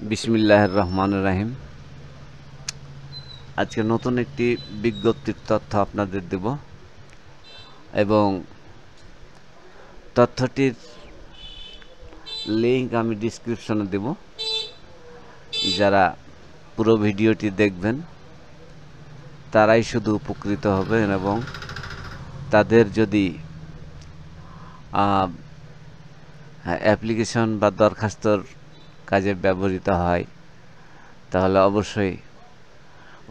বিসমিল্লাহির রহমানির রহিম। আজকে নতুন একটি বিজ্ঞপ্তির তথ্য আপনাদের দেব এবং তথ্যটির লিংক আমি ডিসক্রিপশনে দেব। যারা পুরো ভিডিওটি দেখবেন তারাই শুধু উপকৃত হবেন এবং তাদের যদি অ্যাপ্লিকেশন বা দরখাস্তর কাজে ব্যবহৃত হয় তাহলে অবশ্যই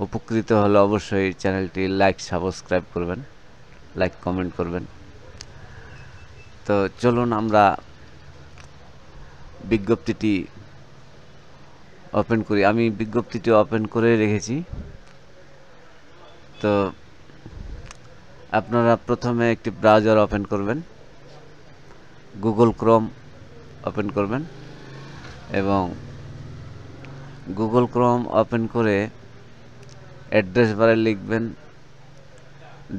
উপকৃত হলে অবশ্যই চ্যানেলটি লাইক সাবস্ক্রাইব করবেন, লাইক কমেন্ট করবেন। তো চলুন আমরা বিজ্ঞপ্তিটি ওপেন করি। আমি বিজ্ঞপ্তিটি ওপেন করে রেখেছি। তো আপনারা প্রথমে একটি ব্রাউজার ওপেন করবেন, গুগল ক্রোম ওপেন করবেন এবং গুগল ক্রোম ওপেন করে অ্যাড্রেস বারে লিখবেন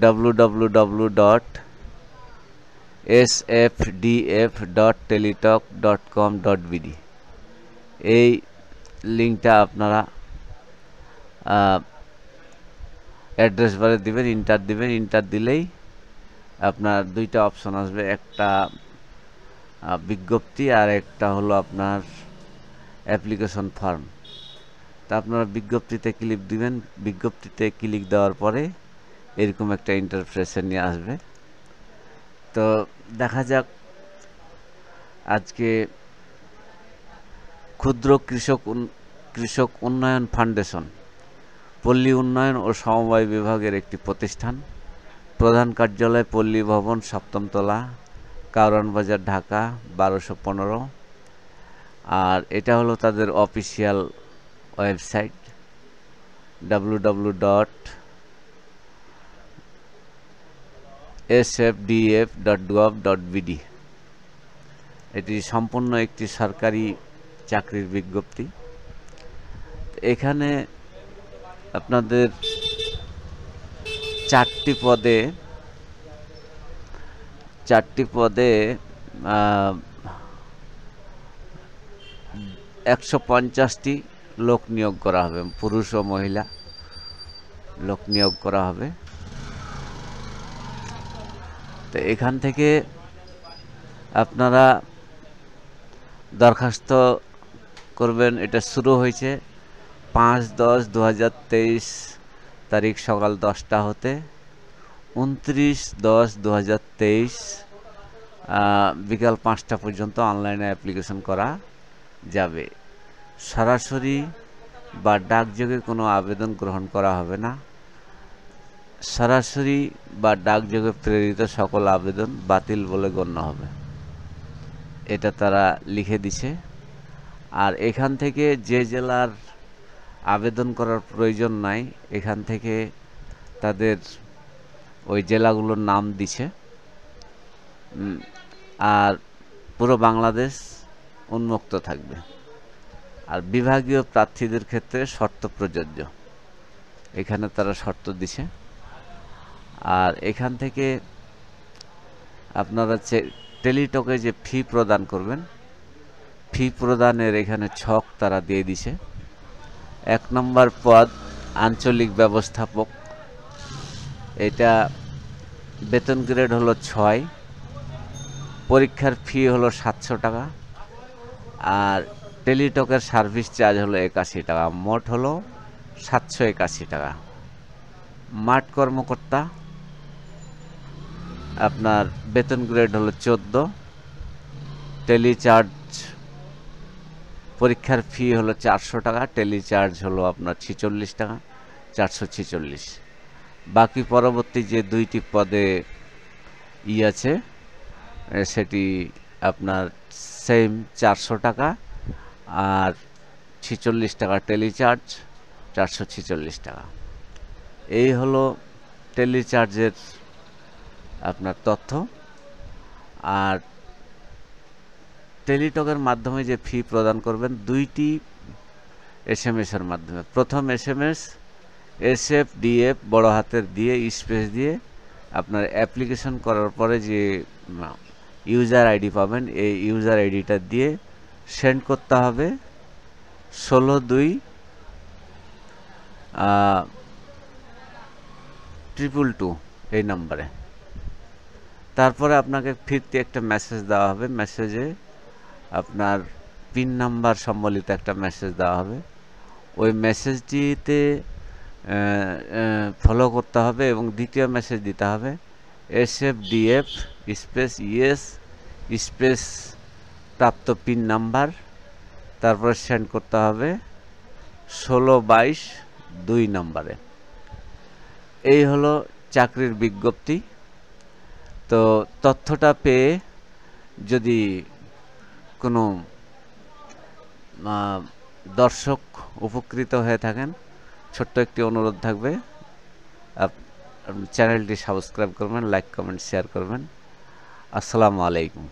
www.sfdf.teletalk.com.bd। এই লিঙ্কটা আপনারা অ্যাড্রেস বারে দিবেন, ইন্টার দিলেই আপনার দুইটা অপশন আসবে, একটা বিজ্ঞপ্তি আর একটা হলো আপনার অ্যাপ্লিকেশন ফর্ম। তা আপনারা বিজ্ঞপ্তিতে ক্লিক দিবেন। বিজ্ঞপ্তিতে ক্লিক দেওয়ার পরে এরকম একটা ইন্টারফেসে নিয়ে আসবে। তো দেখা যাক আজকে ক্ষুদ্র কৃষক উন্নয়ন ফাউন্ডেশন পল্লী উন্নয়ন ও সমবায় বিভাগের একটি প্রতিষ্ঠান, প্রধান কার্যালয় পল্লী ভবন, 7ম তলা, কারওয়ান বাজার, ঢাকা 1215। আর এটা হলো তাদের অফিসিয়াল ওয়েবসাইট www.sfdf.gov.bd। এটি সম্পূর্ণ একটি সরকারি চাকরির বিজ্ঞপ্তি। এখানে আপনাদের 4টি পদে 150টি লোক নিয়োগ করা হবে, পুরুষ ও মহিলা লোক নিয়োগ করা হবে। তো এখান থেকে আপনারা দরখাস্ত করবেন। এটা শুরু হয়েছে 5/10/2023 তারিখ সকাল 10টা হতে 29/10/2023 বিকাল 5টা পর্যন্ত অনলাইনে অ্যাপ্লিকেশন করা যাবে। সরাসরি বা ডাকযোগে কোনো আবেদন গ্রহণ করা হবে না। সরাসরি বা ডাকযোগে প্রেরিত সকল আবেদন বাতিল বলে গণ্য হবে, এটা তারা লিখে দিছে। আর এখান থেকে যে জেলার আবেদন করার প্রয়োজন নাই, এখান থেকে তাদের ওই জেলাগুলোর নাম দিছে। আর পুরো বাংলাদেশ উন্মুক্ত থাকবে। আর বিভাগীয় প্রার্থীদের ক্ষেত্রে শর্ত প্রযোজ্য, এখানে তারা শর্ত দিছে। আর এখান থেকে আপনারা টেলিটকে যে ফি প্রদান করবেন, ফি প্রদানের এখানে ছক তারা দিয়ে দিছে। 1 নম্বর পদ আঞ্চলিক ব্যবস্থাপক, এটা বেতন গ্রেড হলো 6, পরীক্ষার ফি হলো 700 টাকা, আর টেলিটকের সার্ভিস চার্জ হলো 81 টাকা, মোট হলো 781 টাকা। মাঠ কর্মকর্তা আপনার বেতন গ্রেড হলো 14, টেলি চার্জ পরীক্ষার ফি হলো 400 টাকা, টেলি চার্জ হলো আপনার 46 টাকা, 446। বাকি পরবর্তী যে 2টি পদে আছে সেটি আপনার সেম 400 টাকা আর 46 টাকা টেলি চার্জ, 446 টাকা। এই হলো টেলি চার্জের আপনার তথ্য। আর টেলিটকের মাধ্যমে যে ফি প্রদান করবেন 2টি SMS-এর মাধ্যমে। প্রথম SMS SFDF বড় হাতের দিয়ে স্পেস দিয়ে আপনার অ্যাপ্লিকেশন করার পরে যে ইউজার আইডি পাবেন, এই ইউজার আইডিটা দিয়ে সেন্ড করতে হবে 16-2-222 এই নম্বরে। তারপরে আপনাকে ফিরতি একটা মেসেজ দেওয়া হবে, মেসেজে আপনার পিন নাম্বার সম্বলিত একটা মেসেজ দেওয়া হবে। ওই মেসেজটিতে ফলো করতে হবে এবং দ্বিতীয় মেসেজ দিতে হবে SFDF স্পেস ইয়েস স্পেস প্রাপ্ত পিন নাম্বার, তারপরে সেন্ড করতে হবে 16-22 নম্বরে। এই হলো চাকরির বিজ্ঞপ্তি। তো তথ্যটা পেয়ে যদি কোনো দর্শক উপকৃত হয়ে থাকেন, ছোট্ট একটি অনুরোধ থাকবে, চ্যানেলটি সাবস্ক্রাইব করবেন, লাইক কমেন্ট শেয়ার করবেন। আসসালামু আলাইকুম।